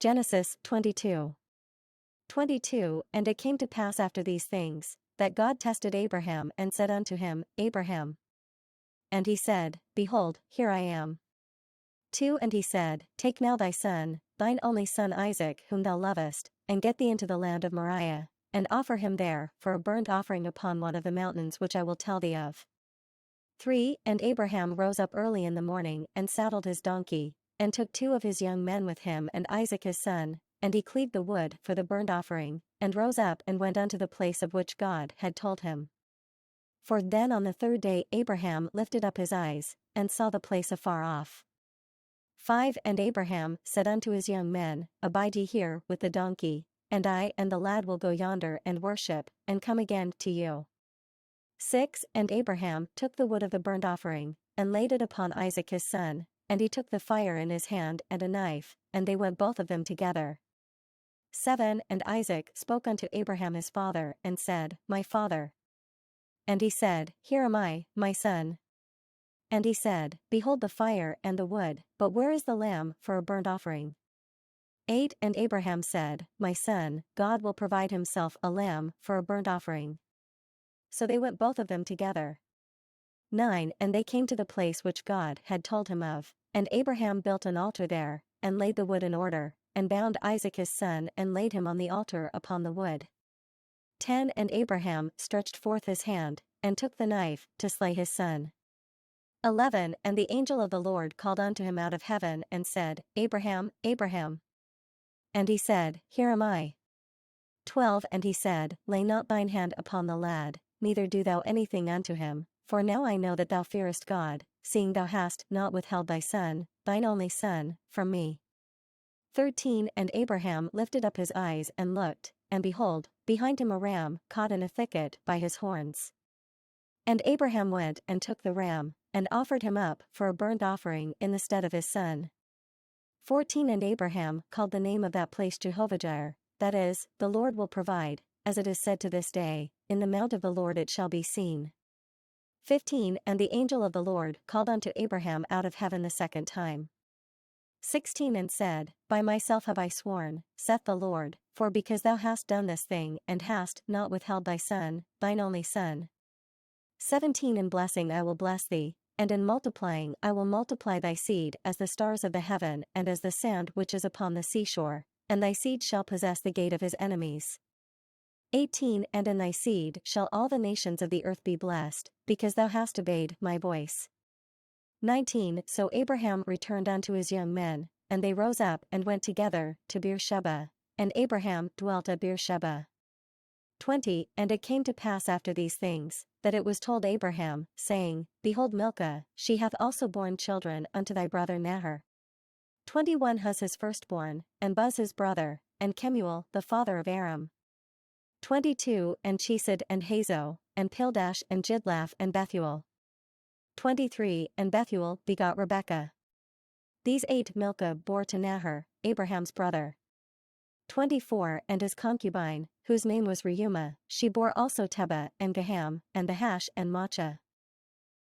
Genesis 22:22. And it came to pass after these things, that God tested Abraham and said unto him, Abraham. And he said, Behold, here I am. 2. And he said, Take now thy son, thine only son Isaac whom thou lovest, and get thee into the land of Moriah, and offer him there for a burnt offering upon one of the mountains which I will tell thee of. 3. And Abraham rose up early in the morning and saddled his donkey, and took 2 of his young men with him and Isaac his son, and he cleaved the wood for the burnt offering, and rose up and went unto the place of which God had told him. For then on the 3rd day Abraham lifted up his eyes, and saw the place afar off. 5. And Abraham said unto his young men, Abide ye here with the donkey, and I and the lad will go yonder and worship, and come again to you. 6. And Abraham took the wood of the burnt offering, and laid it upon Isaac his son, and he took the fire in his hand and a knife, and they went both of them together. 7. And Isaac spoke unto Abraham his father, and said, My father. And he said, Here am I, my son. And he said, Behold the fire and the wood, but where is the lamb for a burnt offering? 8. And Abraham said, My son, God will provide himself a lamb for a burnt offering. So they went both of them together. 9. And they came to the place which God had told him of, and Abraham built an altar there, and laid the wood in order, and bound Isaac his son and laid him on the altar upon the wood. 10. And Abraham stretched forth his hand, and took the knife to slay his son. 11. And the angel of the Lord called unto him out of heaven and said, Abraham, Abraham. And he said, Here am I. 12. And he said, Lay not thine hand upon the lad, neither do thou anything unto him, for now I know that thou fearest God, seeing thou hast not withheld thy son, thine only son, from me. 13. And Abraham lifted up his eyes and looked, and behold, behind him a ram caught in a thicket by his horns. And Abraham went and took the ram, and offered him up for a burnt offering in the stead of his son. 14. And Abraham called the name of that place Jehovah-Jireh, that is, the Lord will provide, as it is said to this day, In the mount of the Lord it shall be seen. 15. And the angel of the Lord called unto Abraham out of heaven the 2nd time. 16. And said, By myself have I sworn, saith the Lord, for because thou hast done this thing and hast not withheld thy son, thine only son. 17. In blessing I will bless thee, and in multiplying I will multiply thy seed as the stars of the heaven and as the sand which is upon the seashore, and thy seed shall possess the gate of his enemies. 18. And in thy seed shall all the nations of the earth be blessed, because thou hast obeyed my voice. 19. So Abraham returned unto his young men, and they rose up and went together to Beersheba, and Abraham dwelt at Beersheba. 20. And it came to pass after these things, that it was told Abraham, saying, Behold Milcah, she hath also borne children unto thy brother Nahor. 21. Huz his firstborn, and Buz his brother, and Kemuel the father of Aram. 22. And Chesed and Hazo, and Pildash and Jidlaph and Bethuel. 23. And Bethuel begot Rebekah. These 8 Milcah bore to Nahor, Abraham's brother. 24. And his concubine, whose name was Reumah, she bore also Tebah and Gaham, and Nahash and Maachah.